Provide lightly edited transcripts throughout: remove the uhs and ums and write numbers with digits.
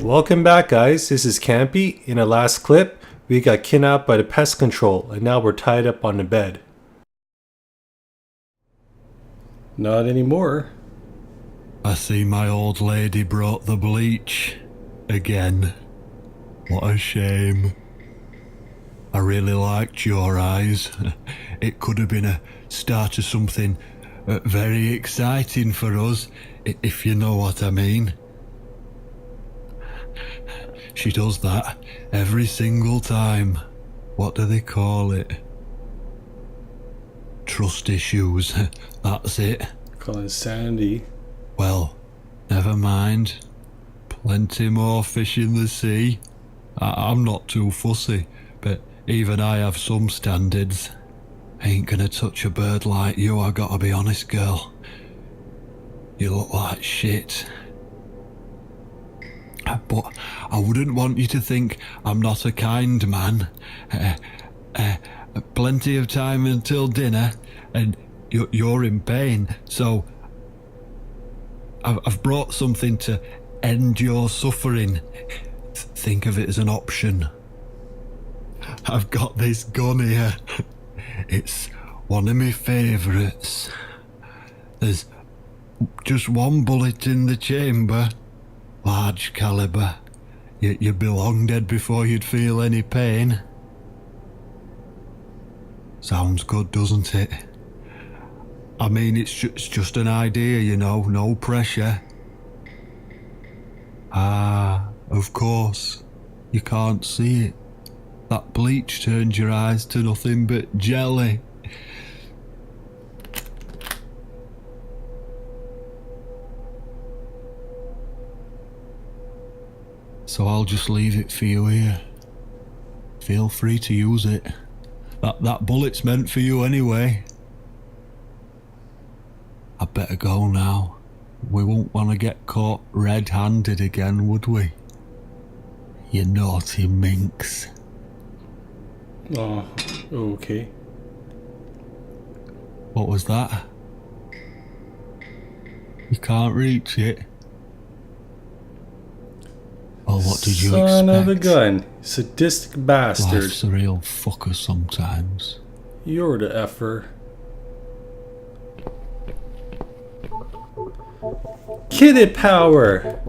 Welcome back, guys. This is Campie. In our last clip, we got kidnapped by the pest control and now we're tied up on the bed. Not anymore. I see my old lady brought the bleach. Again. What a shame. I really liked your eyes. It could have been a start of something very exciting for us, if you know what I mean. She does that every single time. What do they call it? Trust issues. That's it. Calling Sandy. Well, never mind. Plenty more fish in the sea. I'm not too fussy, but even I have some standards. Ain't gonna touch a bird like you, I gotta be honest, girl. You look like shit. But I wouldn't want you to think I'm not a kind man. Plenty of time until dinner, and you're in pain, so I've brought something to end your suffering. Think of it as an option. I've got this gun here. It's one of my favourites. There's just one bullet in the chamber. Large caliber. You'd be long dead before you'd feel any pain. Sounds good, doesn't it? I mean, it's just an idea, you know, no pressure. Ah, of course. You can't see it. That bleach turns your eyes to nothing but jelly. So I'll just leave it for you here. Feel free to use it. That bullet's meant for you anyway. I'd better go now. We won't want to get caught red-handed again, would we? You naughty minx. Oh, okay. What was that? You can't reach it? Well, what did you expect? Son of a gun. Sadistic bastard. Life's a real fucker sometimes. You're the effer. Kitty power!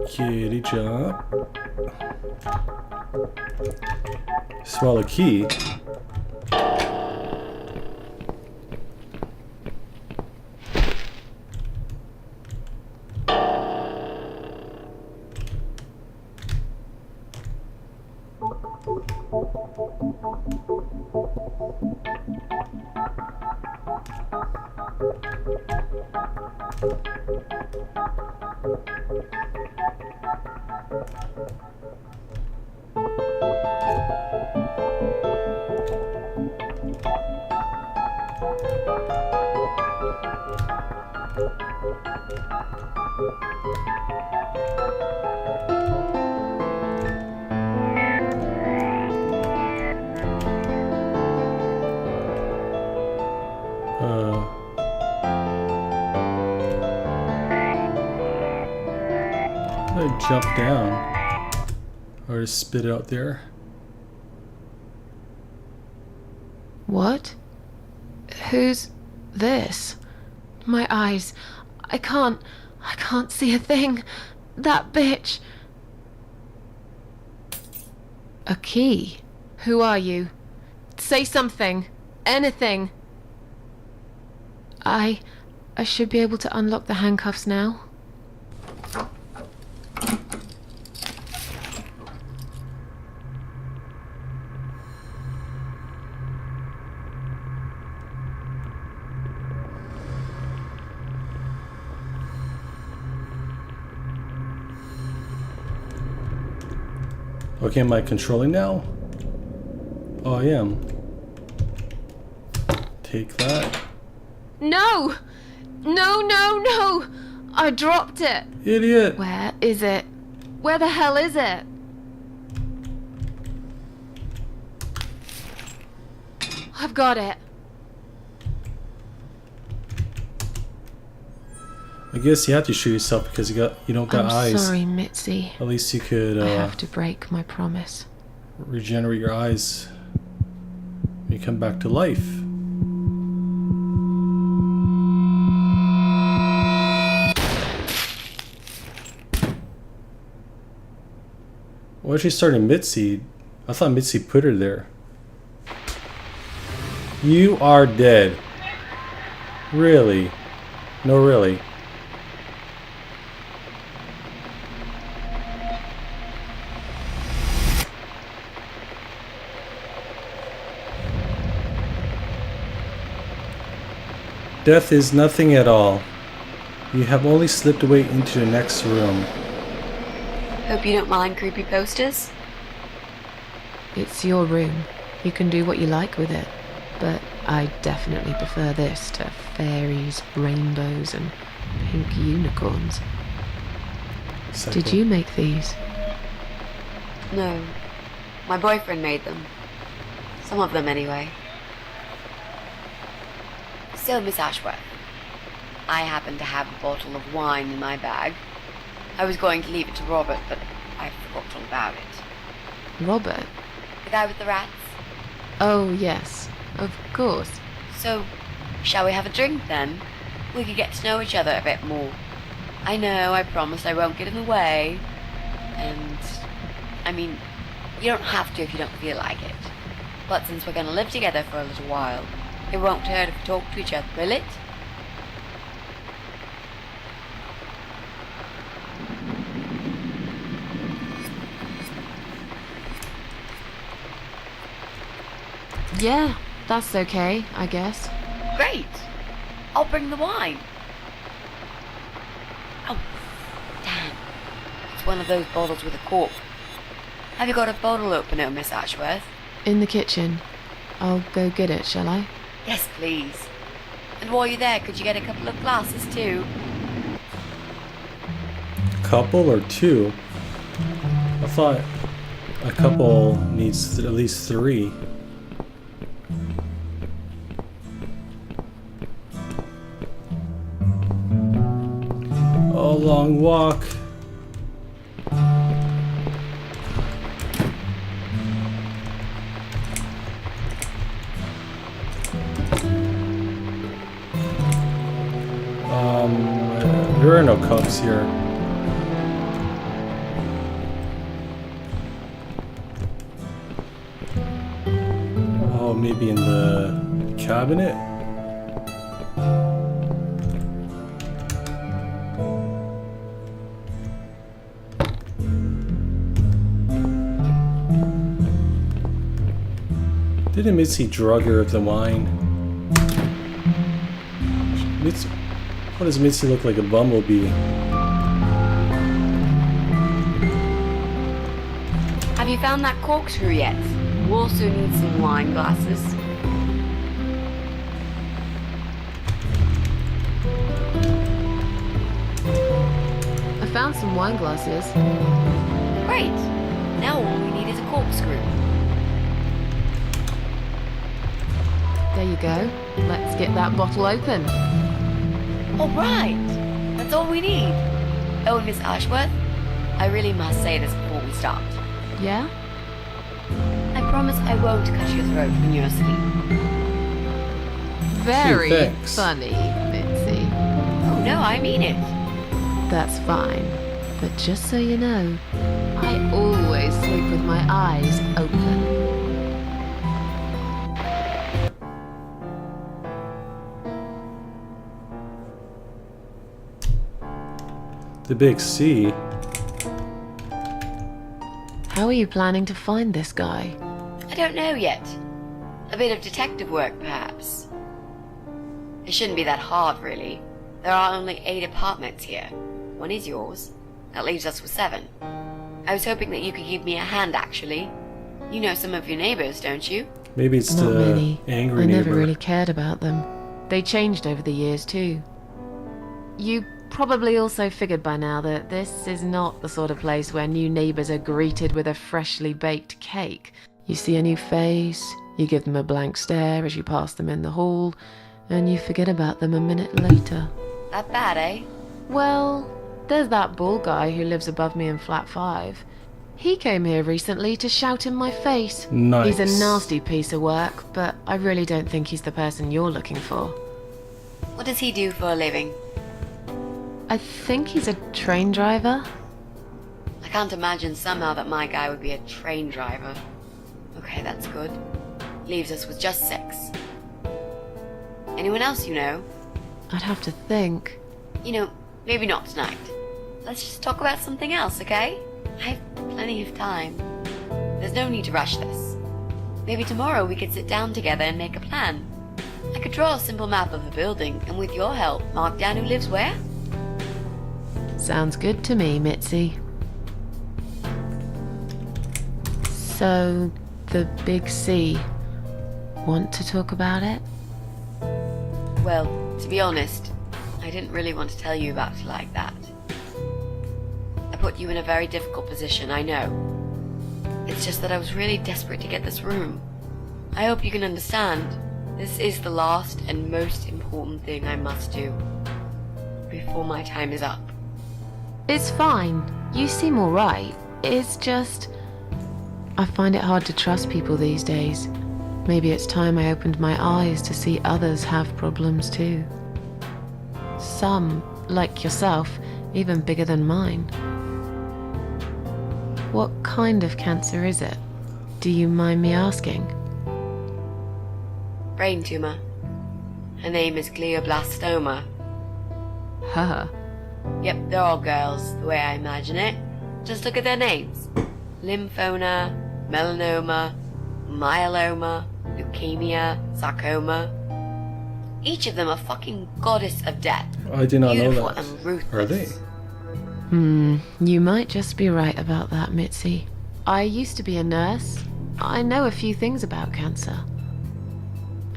Kitty jump. Swallow key. Jump down or just spit it out there. What? Who's this? My eyes. I can't see a thing. That bitch. A key? Who are you? Say something. Anything. I should be able to unlock the handcuffs now. Okay, am I controlling now? Oh, I am. Take that. No! No, no, no! I dropped it. Idiot! Where is it? Where the hell is it? I've got it. I guess you have to shoot yourself because you don't got I'm eyes. sorry, Mitzi. At least you could I have to break my promise. regenerate your eyes. You come back to life. Why is she starting Mitzi? I thought Mitzi put her there. You are dead. Really? No, really. Death is nothing at all. You have only slipped away into the next room. Hope you don't mind creepy posters. It's your room. You can do what you like with it. But I definitely prefer this to fairies, rainbows, and pink unicorns. Did you make these? No. My boyfriend made them. Some of them, anyway. So, Miss Ashworth, I happen to have a bottle of wine in my bag. I was going to leave it to Robert, but I forgot all about it. Robert? The guy with the rats? Oh, yes. Of course. So, shall we have a drink then? We could get to know each other a bit more. I know, I promise I won't get in the way. And, I mean, you don't have to if you don't feel like it. But since we're going to live together for a little while, it won't hurt if we talk to each other, will it? Yeah, that's okay, I guess. Great! I'll bring the wine. Oh, damn. It's one of those bottles with a cork. Have you got a bottle opener, Miss Ashworth? In the kitchen. I'll go get it, shall I? Yes, please. And while you're there, could you get a couple of glasses too? Couple or two? I thought a couple needs at least 3. A long walk. There are no cups here. Oh, maybe in the cabinet? Didn't Mitzi drug her with the wine? Mitzi, what does Mitzi look like, a bumblebee? Have you found that corkscrew yet? We also need some wine glasses. I found some wine glasses. Great! Now all we need is a corkscrew. There you go. Let's get that bottle open. All right! That's all we need. Oh, Miss Ashworth, I really must say this before we start. Yeah? I promise I won't cut your throat when you're asleep. Very thanks. funny, Mitzi. Oh, no, I mean it. That's fine. But just so you know, I always sleep with my eyes open. The big C. How are you planning to find this guy? I don't know yet. A bit of detective work, perhaps. It shouldn't be that hard, really. There are only 8 apartments here. One is yours. That leaves us with 7. I was hoping that you could give me a hand, actually. You know some of your neighbors, don't you? Maybe it's Not the many. angry I neighbor. never really cared about them. They changed over the years, too. You probably also figured by now that this is not the sort of place where new neighbors are greeted with a freshly baked cake. You see a new face, you give them a blank stare as you pass them in the hall, and you forget about them a minute later. That bad, eh? Well, there's that bald guy who lives above me in flat 5. He came here recently to shout in my face. Nice. He's a nasty piece of work, but I really don't think he's the person you're looking for. What does he do for a living? I think he's a train driver. I can't imagine somehow that my guy would be a train driver. Okay, that's good. Leaves us with just 6. Anyone else you know? I'd have to think. You know, maybe not tonight. Let's just talk about something else, okay? I have plenty of time. There's no need to rush this. Maybe tomorrow we could sit down together and make a plan. I could draw a simple map of the building, and with your help, mark down who lives where. Sounds good to me, Mitzi. So, the big C. Want to talk about it? Well, to be honest, I didn't really want to tell you about it like that. I put you in a very difficult position, I know. It's just that I was really desperate to get this room. I hope you can understand. This is the last and most important thing I must do before my time is up. It's fine. You seem alright. It's just... I find it hard to trust people these days. Maybe it's time I opened my eyes to see others have problems too. Some, like yourself, even bigger than mine. What kind of cancer is it? Do you mind me asking? Brain tumor. Her name is glioblastoma. Her. Yep, they're all girls, the way I imagine it. Just look at their names. Lymphoma, melanoma, myeloma, leukemia, sarcoma. Each of them a fucking goddess of death. I did not know Beautiful that. and ruthless. Are they? You might just be right about that, Mitzi. I used to be a nurse. I know a few things about cancer.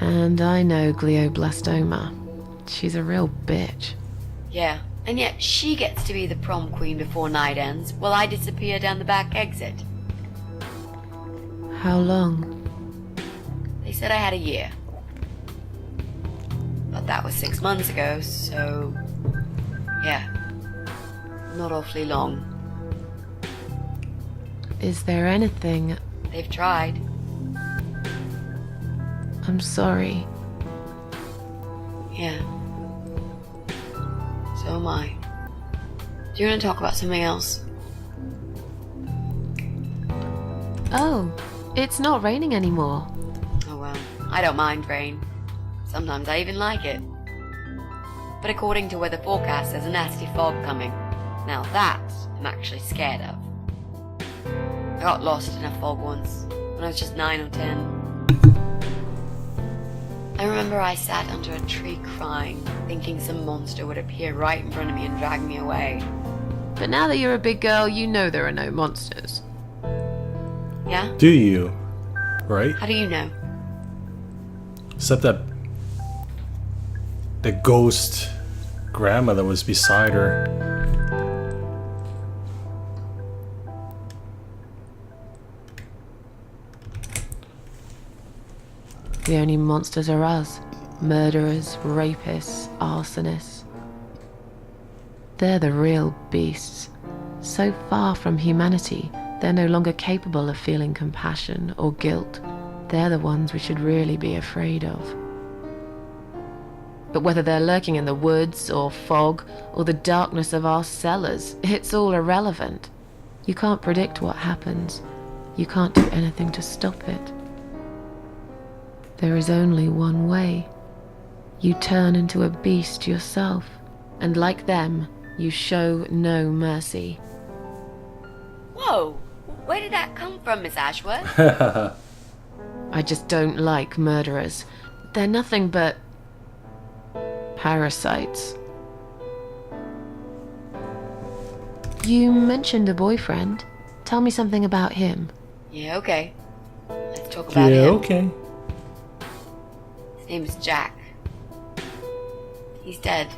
And I know glioblastoma. She's a real bitch. Yeah, and yet she gets to be the prom queen before night ends, while I disappear down the back exit. How long? They said I had a year. But that was 6 months ago, so... yeah. Not awfully long. Is there anything... They've tried. I'm sorry. Yeah. So am I. Do you want to talk about something else? Oh, it's not raining anymore. Oh well, I don't mind rain. Sometimes I even like it. But according to weather forecast, there's a nasty fog coming. Now that I'm actually scared of. I got lost in a fog once, when I was just 9 or 10. I remember I sat under a tree crying, thinking some monster would appear right in front of me and drag me away. But now that you're a big girl, you know there are no monsters. Yeah? Do you? Right? How do you know? Except that the ghost grandma that was beside her. The only monsters are us. Murderers, rapists, arsonists. They're the real beasts. So far from humanity, they're no longer capable of feeling compassion or guilt. They're the ones we should really be afraid of. But whether they're lurking in the woods or fog or the darkness of our cellars, it's all irrelevant. You can't predict what happens. You can't do anything to stop it. There is only one way. You turn into a beast yourself, and like them, you show no mercy. Whoa! Where did that come from, Miss Ashworth? I just don't like murderers. They're nothing but... parasites. You mentioned a boyfriend. Tell me something about him. Yeah, okay. Let's talk about Yeah, him. okay. His name is Jack. He's dead.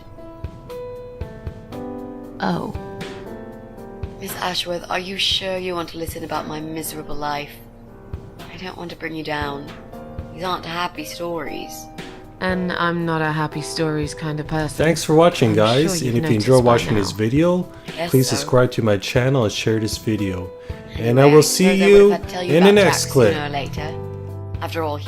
Oh, Miss Ashworth, are you sure you want to listen about my miserable life? I don't want to bring you down. These aren't happy stories. and I'm not a happy stories kind of person. Thanks for watching, I'm guys, sure and you've if you noticed enjoyed by watching now. this video, Yes, please sir. subscribe to my channel and share this video. And I Anyway, will see suppose I you would've had to tell in the about next Jack clip. sooner or later. After all,